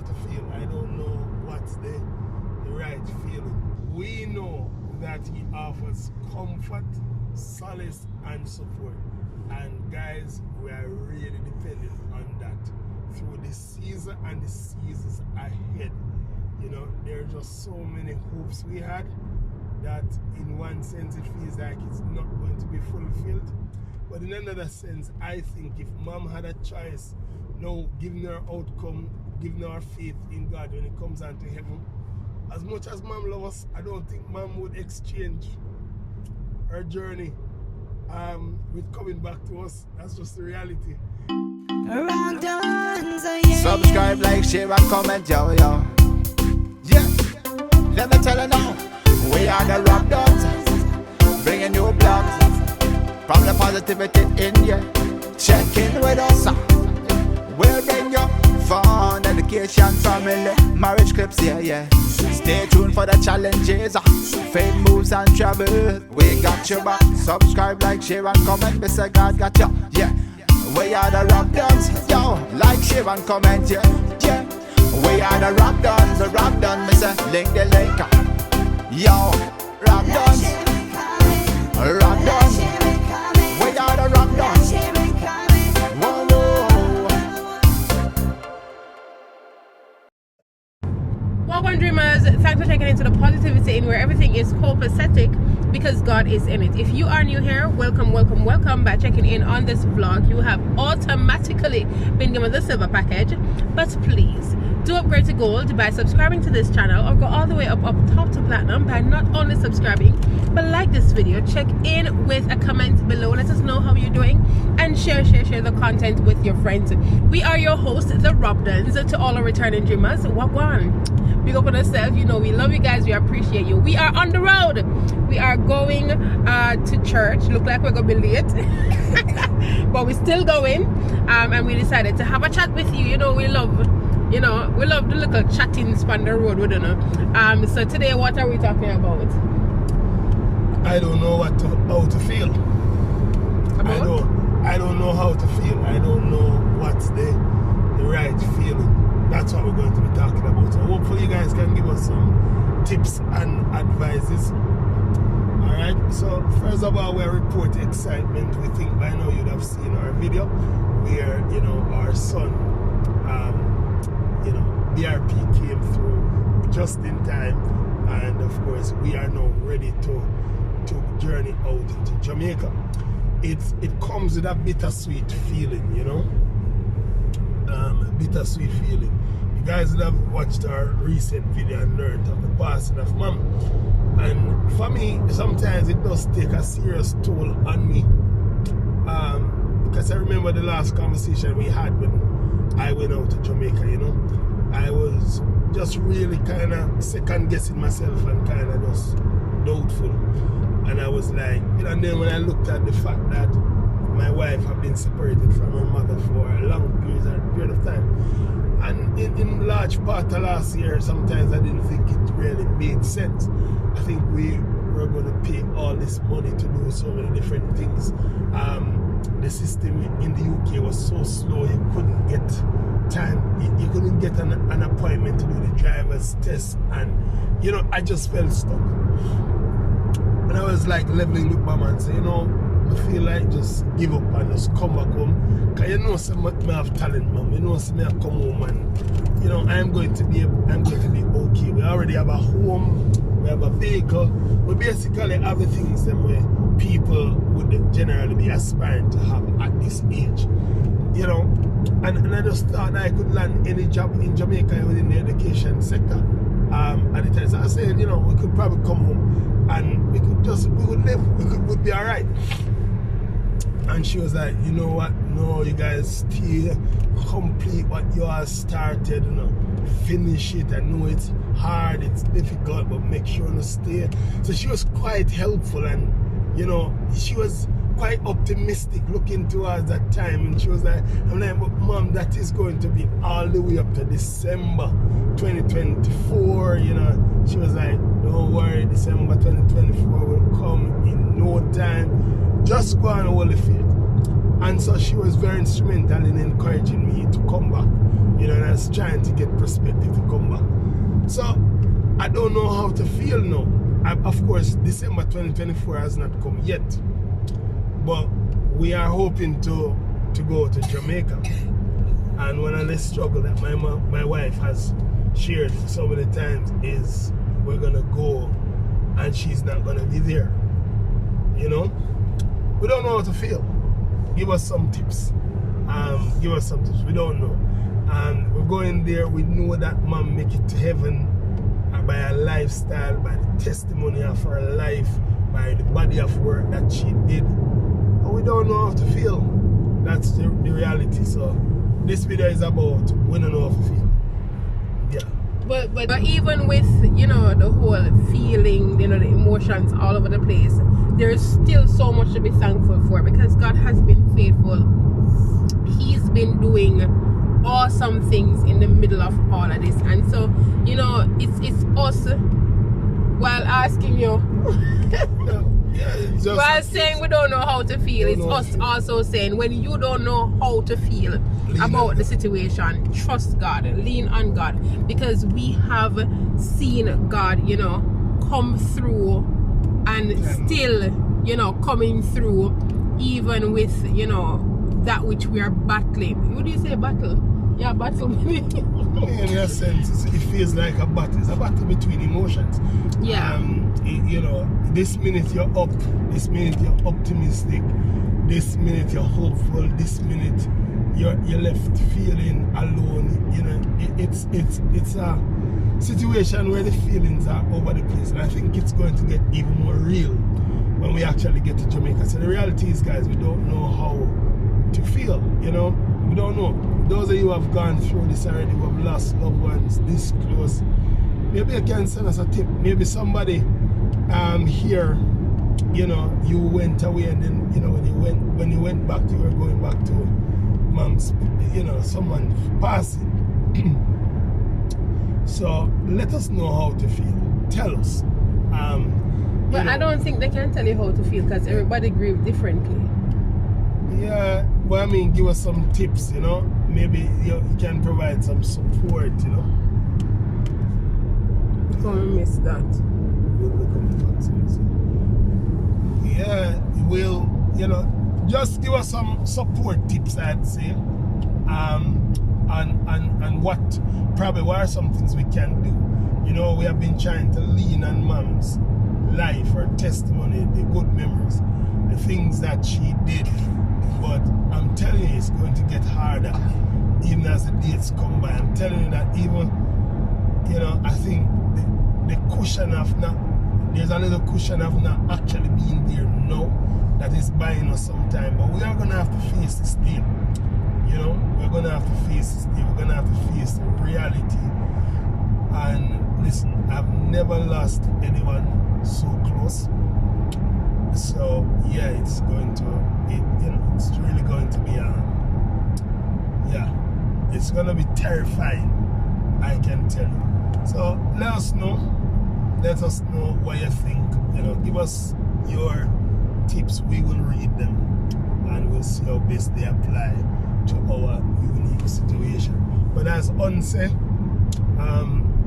how to feel. I don't know what's the right feeling. We know that He offers comfort, solace, and support. And guys, we are really dependent on that through this season and the seasons ahead. You know, there are just so many hopes we had that in one sense it feels like it's not going to be fulfilled. But in another sense, I think if Mom had a choice, now giving her outcome, giving her faith in God when it comes on to heaven, as much as Mom loves us, I don't think Mom would exchange her journey with coming back to us. That's just the reality. Subscribe, like, share, and comment, yo. Yeah, let me tell you now, we are the ROBDONS, bringing you blogs, from the positivity in you. Check in with us, we'll bring you fun, education, family, marriage clips, yeah. Stay tuned for the challenges, fame moves and trouble. We got your back. Subscribe, like, share, and comment. Mr. God got you, yeah. We are the ROBDONS, yo. Like, share, and comment, yeah. We are the ROBDONS, Mr. Link the link, yo. ROBDONS, we are the ROBDONS. Welcome, dreamers. Thanks for checking into the positivity in where everything is copacetic because God is in it. If you are new here, welcome by checking in on this vlog. You have automatically been given the silver package, but please do upgrade to gold by subscribing to this channel, or go all the way up top to platinum by not only subscribing but like this video, check in with a comment below, let us know how you're doing, and share the content with your friends. We are your hosts, the ROBDONS. To all our returning dreamers, wagwan. Big up on ourselves. You know we love you guys, we appreciate you. We are on the road. We are going to church. Look like we're gonna be late but we're still going, and we decided to have a chat with you. We love the little chatting on the road, we don't know. So today, what are we talking about? I don't know how to feel. I don't know how to feel. I don't know what's the right feeling. That's what we're going to be talking about. So hopefully you guys can give us some tips and advices. Alright, so first of all, we're reporting excitement. We think by now you'd have seen our video where, our son, BRP came through just in time, and of course we are now ready to journey out into Jamaica. It comes with a bittersweet feeling, bittersweet feeling. You guys would have watched our recent video and learned of the passing of Mom, and for me sometimes it does take a serious toll on me, because I remember the last conversation we had when I went out to Jamaica. I was just really kind of second guessing myself and kind of just doubtful. And I was like, and then when I looked at the fact that my wife had been separated from her mother for a long period of time, and in large part of last year, sometimes I didn't think it really made sense. I think we were going to pay all this money to do so many different things. The system in the UK was so slow, you couldn't get time, you couldn't get an appointment to do the driver's test, and I just felt stuck. And I was like leveling with Mama and say, I feel like just give up and just come back home. Cause I have talent, Mom. I come home and I'm going to be okay. We already have a home, we have a vehicle, we basically have the things that where people would generally be aspiring to have at this age. And I just thought I could land any job in Jamaica within the education sector. At the time, so I said, we could probably come home and we would live, we'd be alright. And she was like, you know what, no, you guys still complete what you all started, finish it. I know it's hard, it's difficult, but make sure to stay. So she was quite helpful, and she was quite optimistic looking towards that time, and she was like, I'm like, but Mom, that is going to be all the way up to December 2024. She was like, don't worry, December 2024 will come in no time, just go on hold the faith. And so she was very instrumental in encouraging me to come back. You know, and I was trying to get perspective to come back. So I don't know how to feel now. Of course, December 2024 has not come yet. But we are hoping to go to Jamaica. And one of the struggle that my wife has shared so many times is we're gonna go and she's not gonna be there. You know? We don't know how to feel. Give us some tips. Give us some tips. We don't know. And we're going there. We know that mom make it to heaven by her lifestyle, by the testimony of her life, by the body of work that she did. But we don't know how to feel. That's the reality. So this video is about we don't know how to feel. Yeah. But even with, you know, the whole feeling, you know, the emotions all over the place, there's still so much to be thankful for because God has been faithful. He's been doing awesome things in the middle of all of this. And so, you know, it's us while asking you while saying we don't know how to feel, it's us also saying when you don't know how to feel about the situation, trust God, lean on God, because we have seen God, you know, come through and still, you know, coming through even with, you know, that which we are battling. What do you say, battle? Yeah, battle. In a sense, it feels like a battle. It's a battle between emotions. Yeah. You know, this minute you're up, this minute you're optimistic, this minute you're hopeful, this minute you're left feeling alone. You know, it's a situation where the feelings are over the place, and I think it's going to get even more real when we actually get to Jamaica. So the reality is, guys, we don't know how to feel. You know, we don't know. Those of you who have gone through this already, who have lost loved ones this close, maybe you can send us a tip. Maybe somebody here, you know, you went away, and then, you know, when you went back, you were going back to mom's, you know, someone passing. So let us know how to feel. Tell us. But I don't think they can tell you how to feel because everybody grieves differently. Yeah, well, I mean, give us some tips, you know. Maybe you can provide some support, you know. Don't miss that. Yeah, we'll, you know, just give us some support tips, I'd say. And what are some things we can do. You know, we have been trying to lean on mom's life, her testimony, the good memories, the things that she did. But I'm telling you, it's going to get harder even as the dates come by. I'm telling you that even, you know, I think the cushion of not, there's a little cushion of not actually being there now that is buying us some time. But we are going to have to face this day. You know, we're going to have to face this day. We're going to have to face reality. And listen, I've never lost anyone so close. So yeah, it's going to, you know, it's really going to be it's going to be terrifying, I can tell you. So let us know what you think. You know, give us your tips. We will read them and we'll see how best they apply to our unique situation. But as On said,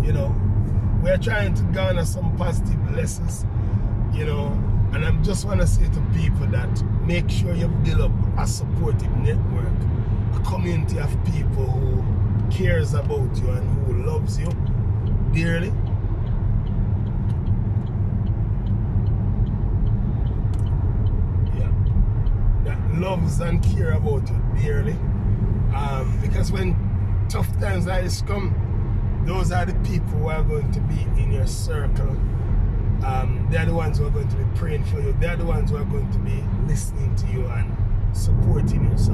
you know, we're trying to garner some positive lessons, you know. And I just want to say to people that make sure you build up a supportive network, a community of people who cares about you and who loves you dearly. Yeah, that loves and care about you dearly. Because when tough times like this come, those are the people who are going to be in your circle. They're the ones who are going to be praying for you. They're the ones who are going to be listening to you and supporting you. So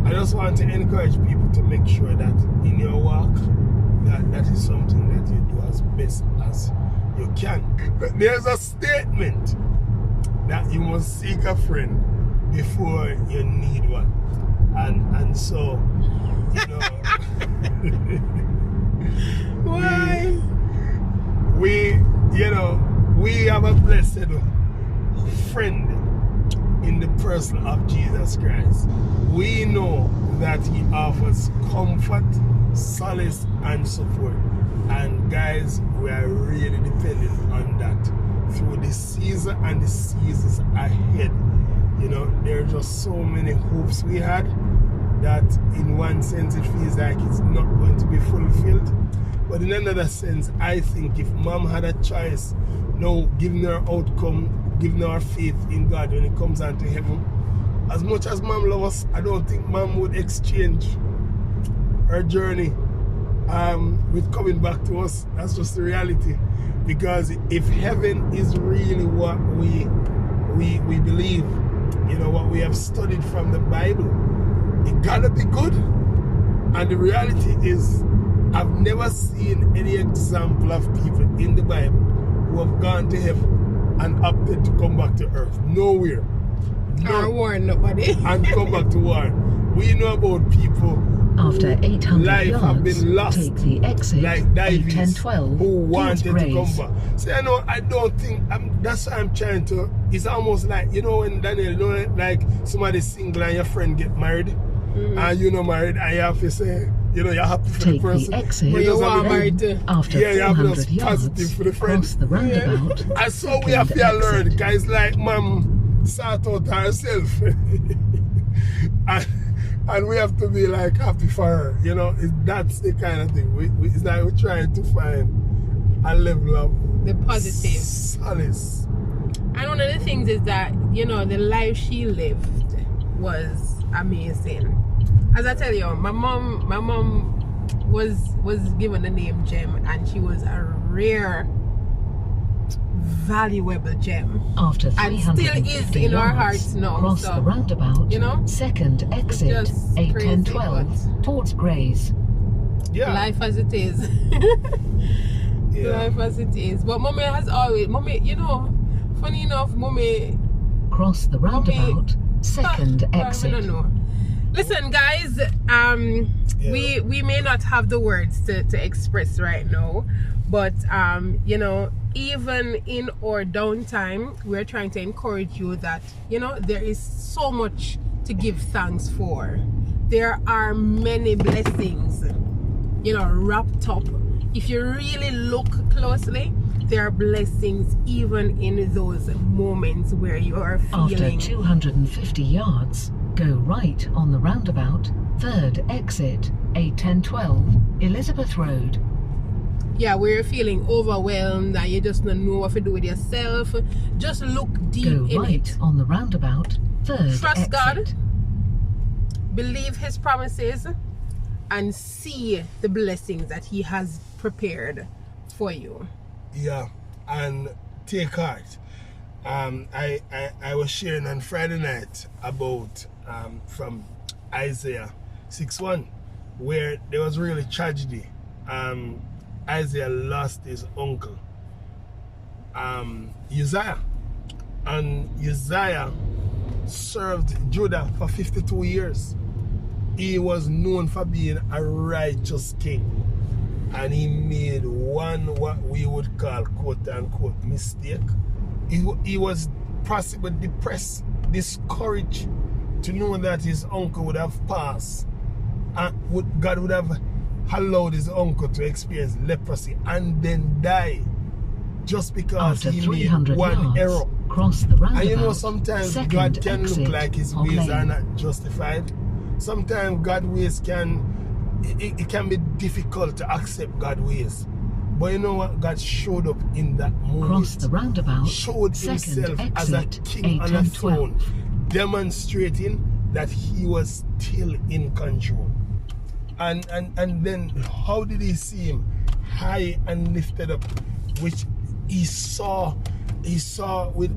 I just want to encourage people to make sure that in your walk, that is something that you do as best as you can. But there's a statement that you must seek a friend before you need one. And so, you know, Why? We, you know, we have a blessed friend in in the person of Jesus Christ. We know that he offers comfort, solace, and support. And guys, we are really dependent on that through this season and the seasons ahead. You know, there are just so many hopes we had that in one sense it feels like it's not going to be fulfilled. But in another sense, I think if mom had a choice, now giving her outcome, giving her faith in God when it comes on to heaven, as much as mom loves us, I don't think mom would exchange her journey with coming back to us. That's just the reality. Because if heaven is really what we believe, you know, what we have studied from the Bible, it gotta be good. And the reality is, I've never seen any example of people in the Bible who have gone to heaven and opted to come back to earth. Nowhere. Or warn nobody. And come back to warn. We know about people after 800 life yards, have been lost, take the exit like Davies, A1012 who wanted to Grays. come back. So, you know, I don't think, that's why I'm trying to, it's almost like, you know, when Daniel, you know, like somebody single and your friend get married, and you know married, and you have to say, you know, you're happy for take the person. The exit but you are married too. After yeah, you have 400 to positive for the yards, friend. cross the roundabout. Yeah. And so we have to learn, guys, like mom sort out herself. And we have to be like happy for her, you know. That's the kind of thing. It's like we're trying to find a level of the positive solace. And one of the things is that, you know, the life she lived was amazing. As I tell you, my mom was given the name Gem, and she was a rare, valuable gem. After and still is in our hearts now. Cross so, the roundabout, you know, second exit A1012 towards Grays. Yeah. Life as it is. Yeah. Life as it is. But mommy has always, mommy, you know, funny enough, mommy. Cross the roundabout, second exit. I don't know. Listen, guys, we may not have the words to express right now, but you know, even in our downtime, we're trying to encourage you that, you know, there is so much to give thanks for. There are many blessings, you know, wrapped up. If you really look closely, there are blessings even in those moments where you are feeling. After 250 yards, go right on the roundabout, third exit A1012 Elizabeth Road. Yeah, where you're feeling overwhelmed and you just don't know what to do with yourself. Just look deep go in right it. on the roundabout, third Trust exit. God, believe his promises, and see the blessings that he has prepared for you. Yeah, and take heart. I was sharing on Friday night about from Isaiah 6:1, where there was really tragedy. Isaiah lost his uncle, Uzziah, and Uzziah served Judah for 52 years. He was known for being a righteous king, and he made one what we would call quote-unquote mistake. He was possibly depressed, discouraged to know that his uncle would have passed, and God would have allowed his uncle to experience leprosy and then die just because after he made one yards, error. Cross the roundabout, And you know, sometimes God can look like his ways are not justified. Sometimes God's ways it can be difficult to accept God's ways. But you know what? God showed up in that moment. Cross the roundabout, showed himself as a king on a throne, demonstrating that he was still in control. And then how did he see him? High and lifted up, which he saw with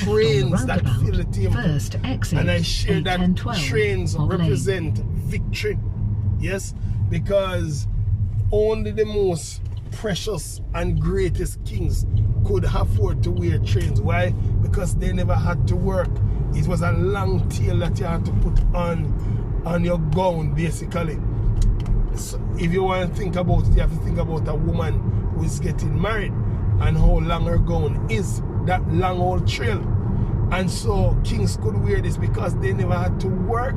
trains that filled the temple. First exit, and I share that trains represent victory. Yes, because only the most precious and greatest kings could afford to wear trains. Why? Because they never had to work. It was a long tail that you had to put on your gown, basically. So if you want to think about it, you have to think about a woman who is getting married and how long her gown is, that long old trail. And so kings could wear this because they never had to work.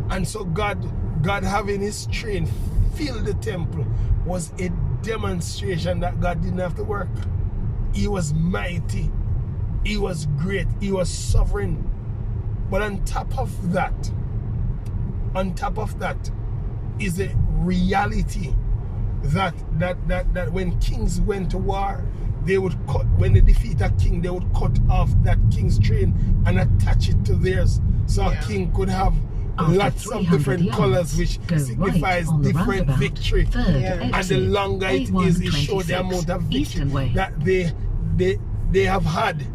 And so God having his train fill the temple was a demonstration that God didn't have to work. He was mighty. He was great. He was sovereign. But on top of that is a reality that when kings went to war, they would cut, when they defeat a king, they would cut off that king's train and attach it to theirs. So a king could have lots of different colors, which signifies different victory. And the longer it is, it shows the amount of victory that they have had.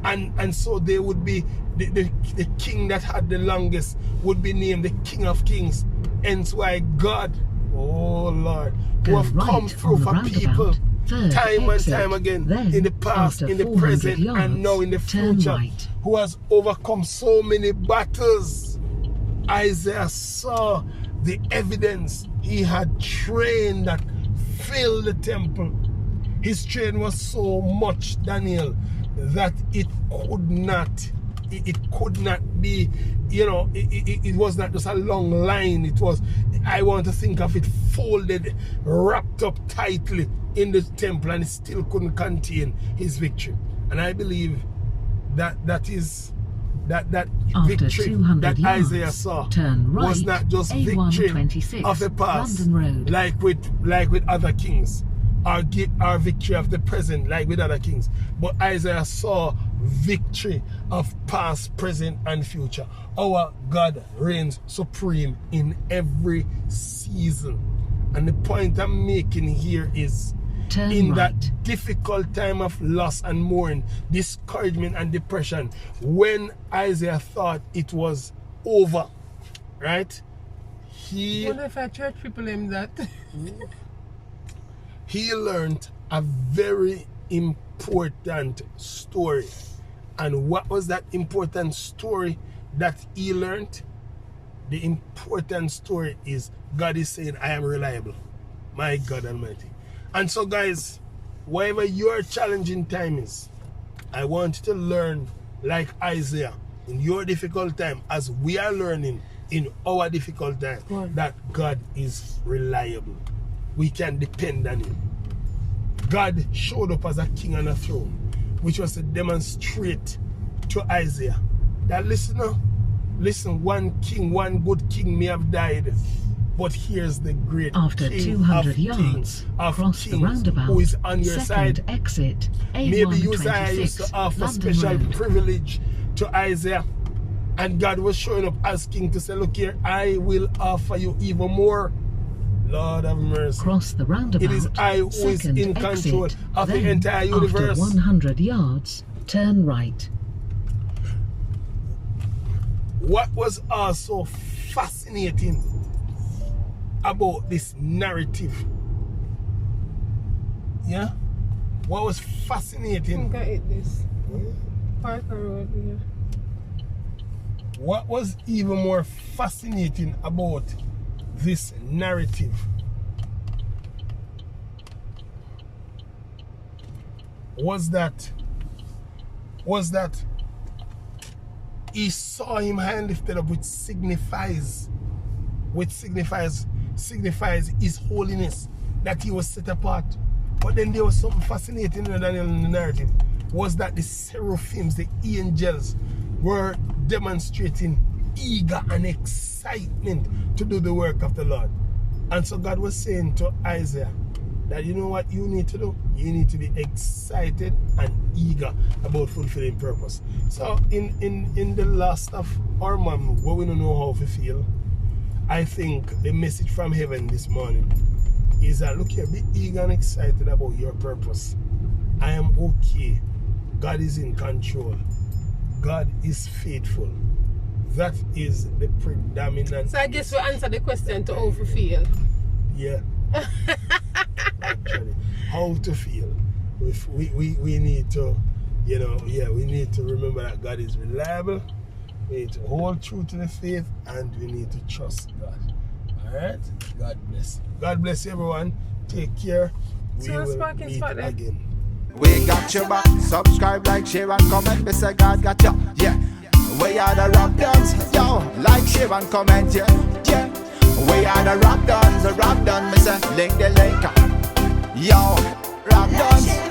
And so they would be the king that had the longest would be named the King of Kings. Hence why God, oh Lord, who have come through for people time and time again, in the past, in the present, and now in the future, who has overcome so many battles. Isaiah saw the evidence. He had train that filled the temple. His train was so much, Daniel, that it could not be, you know, it was not just a long line. It was, I want to think of it folded, wrapped up tightly in the temple, and it still couldn't contain his victory. And I believe that victory that Isaiah saw was not just victory of the past, like with other kings, or victory of the present, like with other kings, but Isaiah saw victory of past, present, and future. Our God reigns supreme in every season. And the point I'm making here is, in that difficult time of loss and mourning, discouragement and depression, when Isaiah thought it was over, right? I wonder if our church people name that. He learned a very important story. And what was that important story that he learned? The important story is God is saying, I am reliable. My God Almighty. And so guys, whatever your challenging time is, I want you to learn like Isaiah in your difficult time, as we are learning in our difficult time, that God is reliable. We can depend on him. God showed up as a king on a throne, which was to demonstrate to Isaiah that, listen, one king, one good king may have died, but here's the great After king 200 of yards, kings, of cross the kings, roundabout, who is on your second side. exit, Maybe Uzziah used to offer London special Road. privilege to Isaiah, and God was showing up as king to say, look here, I will offer you even more. Lord have mercy. Cross the roundabout. It is I who is second in control exit, of the then, entire universe. After 100 yards, turn right. What was also fascinating about this narrative? Yeah? What was fascinating? I think I ate this. Parker Road, yeah. What was even more fascinating about this narrative was that he saw him high lifted up, which signifies his holiness, that he was set apart. But then there was something fascinating in the narrative, was that the seraphims, the angels, were demonstrating eager and excitement to do the work of the Lord. And so God was saying to Isaiah that, you know what you need to do? You need to be excited and eager about fulfilling purpose. So in the last of our month, where we don't know how to feel, I think the message from heaven this morning is that, look here, be eager and excited about your purpose. I am okay. God is in control. God is faithful. That is the predominant. So I guess we answer the question to how to feel. Yeah. Actually, how to feel. We need to, you know, we need to remember that God is reliable. We need to hold true to the faith, and we need to trust God. Alright? God bless. God bless everyone. Take care. We will meet again. We got your back. Subscribe, like, share and comment. Me say God got you. Yeah. We are the ROBDONS. Yo, like, share and comment. Yeah. Yeah. We are the ROBDONS. The ROBDONS. Me say link the link. Yo, ROBDONS.